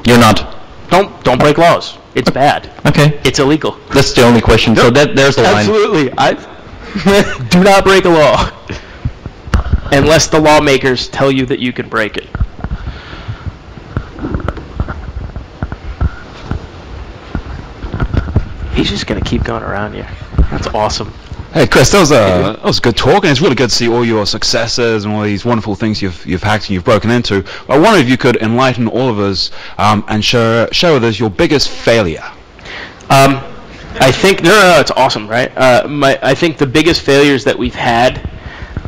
You're not. Don't break laws. It's bad. Okay. It's illegal. That's the only question. So there's the line. Absolutely. Do not break a law unless the lawmakers tell you that you can break it. He's just going to keep going around you. That's awesome. Hey Chris, that was a good talk, and it's really good to see all your successes and all these wonderful things you've hacked and you've broken into. I wonder if you could enlighten all of us and share with us your biggest failure. I think no, it's awesome, right? I think the biggest failures that we've had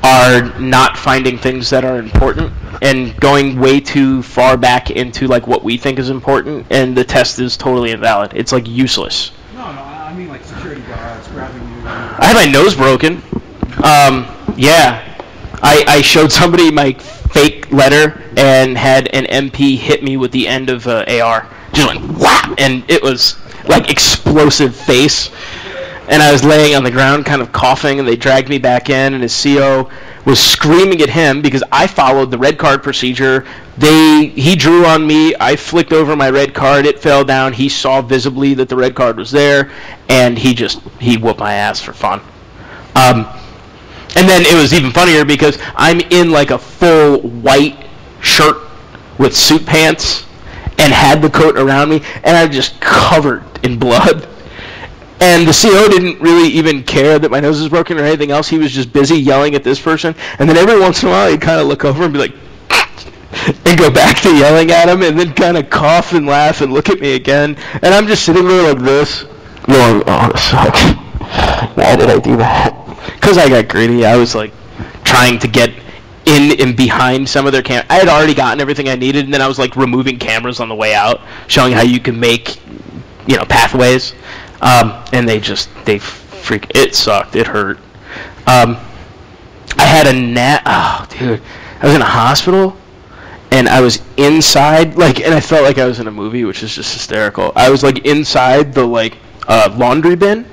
are not finding things that are important and going way too far back into like what we think is important, and the test is totally invalid. It's like useless. No, I mean like security guards grabbing you. I had my nose broken. Yeah. I showed somebody my fake letter and had an MP hit me with the end of AR. Just went whap, and it was like explosive face. And I was laying on the ground kind of coughing, and they dragged me back in, and his CO was screaming at him because I followed the red card procedure. He drew on me. I flicked over my red card. It fell down. He saw visibly that the red card was there, and he whooped my ass for fun. And then it was even funnier because I'm in like a full white shirt with suit pants and had the coat around me, and I'm just covered in blood. And the CO didn't really even care that my nose was broken or anything else. He was just busy yelling at this person. And then every once in a while, he'd kind of look over and be like, and go back to yelling at him, and then kind of cough and laugh and look at me again. And I'm just sitting there like this, going, oh, this sucks. Why did I do that? Because I got greedy. I was like trying to get in and behind some of their cameras. I had already gotten everything I needed, and then I was like removing cameras on the way out, showing how you can make, pathways. And it sucked. It hurt. I had I was in a hospital, and I was inside, and I felt like I was in a movie, which is just hysterical. I was like inside the laundry bin,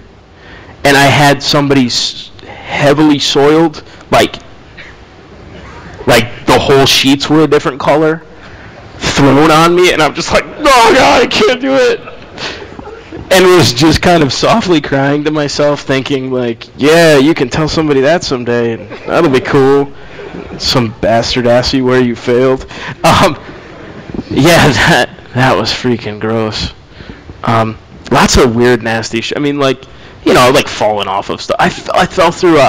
and I had somebody's heavily soiled, like the whole sheets were a different color, thrown on me, and I'm just like, oh God, I can't do it. And was just kind of softly crying to myself, thinking yeah, you can tell somebody that someday, and that'll be cool. Some bastard asks you where you failed. Yeah, that was freaking gross. Lots of weird, nasty shit. I mean, falling off of stuff. I fell through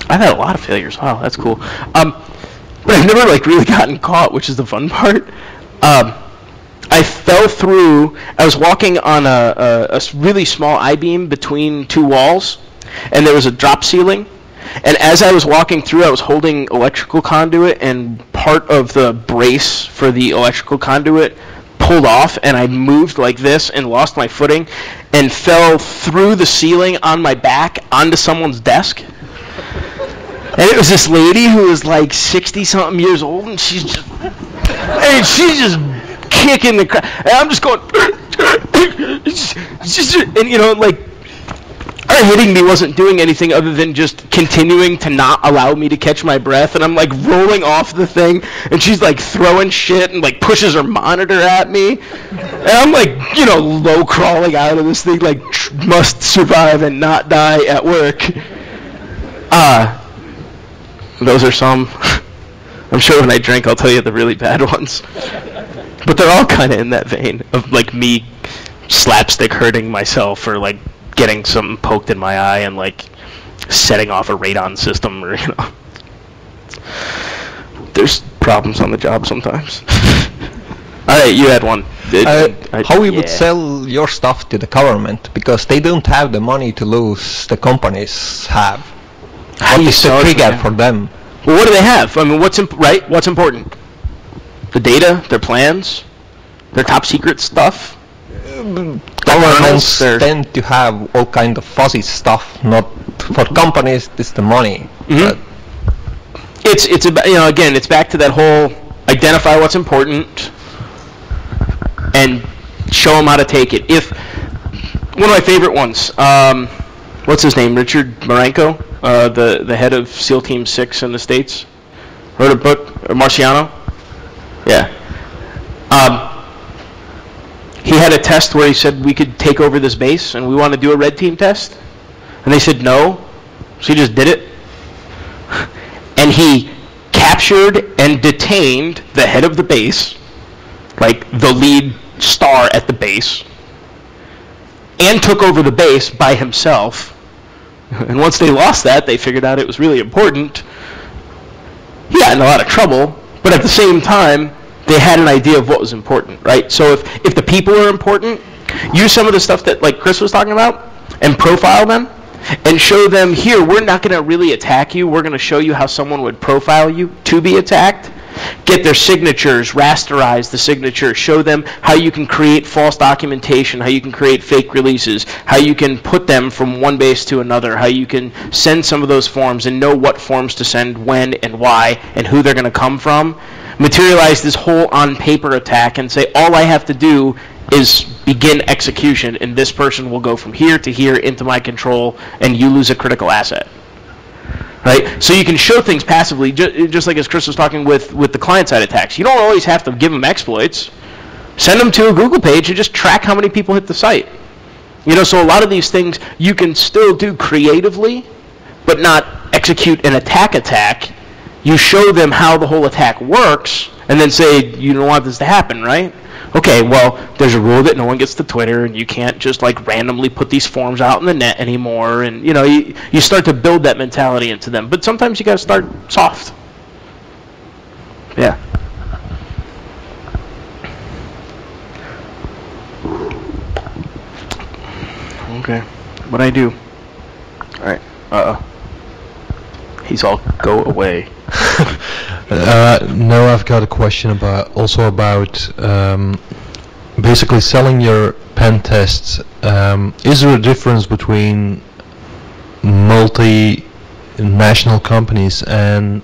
I've had a lot of failures. Wow, that's cool. But I've never really gotten caught, which is the fun part. I fell through. I was walking on a really small I-beam between two walls, and there was a drop ceiling. And as I was walking through, I was holding electrical conduit, and part of the brace for the electrical conduit pulled off, and I moved like this and lost my footing and fell through the ceiling on my back onto someone's desk. And it was this lady who was 60-something years old, and she's just kicking the crap. And I'm just going, and her hitting me wasn't doing anything other than just continuing to not allow me to catch my breath. And I'm rolling off the thing, and she's throwing shit and pushes her monitor at me. And I'm low crawling out of this thing, must survive and not die at work. Those are some. I'm sure when I drink, I'll tell you the really bad ones. But they're all kind of in that vein of me slapstick hurting myself, or getting something poked in my eye and setting off a radon system, or There's problems on the job sometimes. All right, you had one. How we would sell your stuff to the government, because they don't have the money to lose. The companies have. How do you sell the trigger for them? Well, what do they have? I mean, what's important? The data, their plans, their top secret stuff. Governments tend to have all kind of fuzzy stuff. Not for companies, it's the money. Mm-hmm. It's about, again, it's back to that whole identify what's important and show them how to take it. If one of my favorite ones, what's his name? Richard Marenko, the head of SEAL Team 6 in the States, wrote a book, Marciano. Yeah. He had a test where he said we could take over this base and we want to do a red team test. And they said no. So he just did it. And he captured and detained the head of the base, like the lead star at the base, and took over the base by himself. And once they lost that, they figured out it was really important. He got in a lot of trouble, but at the same time, they had an idea of what was important, right? So if the people are important, use some of the stuff that like Chris was talking about and profile them and show them, here, we're not going to really attack you. We're going to show you how someone would profile you to be attacked. Get their signatures, rasterize the signatures, show them how you can create false documentation, how you can create fake releases, how you can put them from one base to another, how you can send some of those forms and know what forms to send, when and why, and who they're going to come from. Materialize this whole on-paper attack and say, all I have to do is begin execution, and this person will go from here to here into my control, and you lose a critical asset. Right? So you can show things passively, just like as Chris was talking with the client-side attacks. You don't always have to give them exploits. Send them to a Google page and just track how many people hit the site. So a lot of these things you can still do creatively, but not execute an attack. You show them how the whole attack works, and then say, you don't want this to happen, right? Okay, well, there's a rule that no one gets to Twitter, and you can't just like randomly put these forms out in the net anymore, and you start to build that mentality into them. But sometimes you got to start soft. Yeah. Okay. What'd I do? All right. He's all go away. No, I've got a question about basically selling your pen tests. Is there a difference between multinational companies and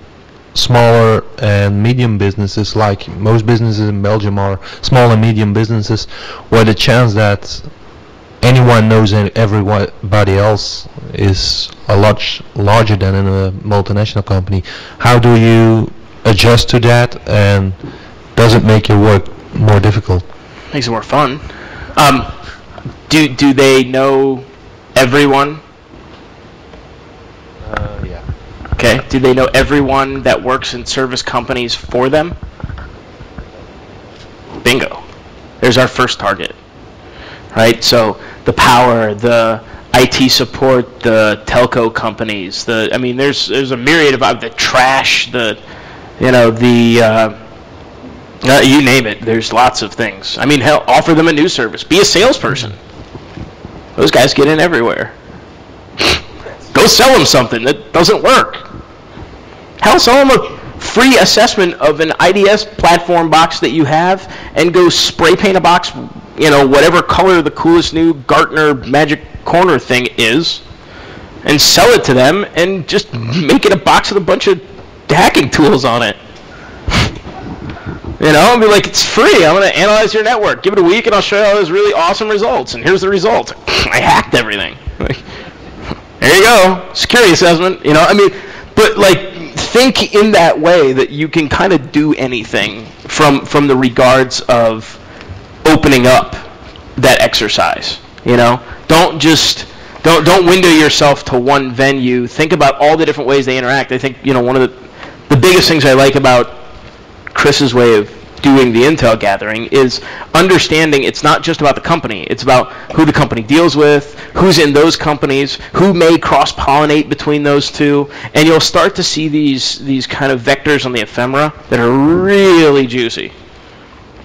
smaller and medium businesses? Like most businesses in Belgium are small and medium businesses, where the chance that anyone knows everybody else is a lot larger than in a multinational company. How do you adjust to that, and does it make your work more difficult? Makes it more fun. Do they know everyone? Yeah. Okay. Do they know everyone that works in service companies for them? Bingo. There's our first target. Right? So the power, the IT support, the telco companies, there's a myriad of the trash, you name it. There's lots of things. Hell, offer them a new service. Be a salesperson. Those guys get in everywhere. Go sell them something that doesn't work. Hell, sell them a free assessment of an IDS platform box that you have, and go spray paint a box, whatever color the coolest new Gartner Magic Corner thing is, and sell it to them, and just make it a box with a bunch of hacking tools on it. And be like, it's free. I'm going to analyze your network. Give it a week, and I'll show you all those really awesome results. And here's the result. I hacked everything. There you go. Security assessment. But think in that way that you can kind of do anything from the regards of opening up that exercise. Don't window yourself to one venue. Think about all the different ways they interact. I think one of the biggest things I like about Chris's way of doing the intel gathering is understanding it's not just about the company. It's about who the company deals with, who's in those companies, who may cross-pollinate between those two, and you'll start to see these kind of vectors on the ephemera that are really juicy.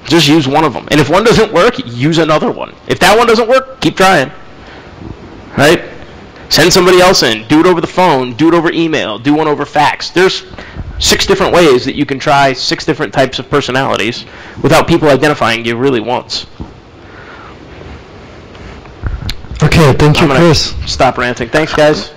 Just use one of them. And if one doesn't work, use another one. If that one doesn't work, keep trying. Right? Send somebody else in. Do it over the phone. Do it over email. Do one over fax. There's 6 different ways that you can try 6 different types of personalities without people identifying you really once. Okay, thank you, Chris. Stop ranting. Thanks, guys.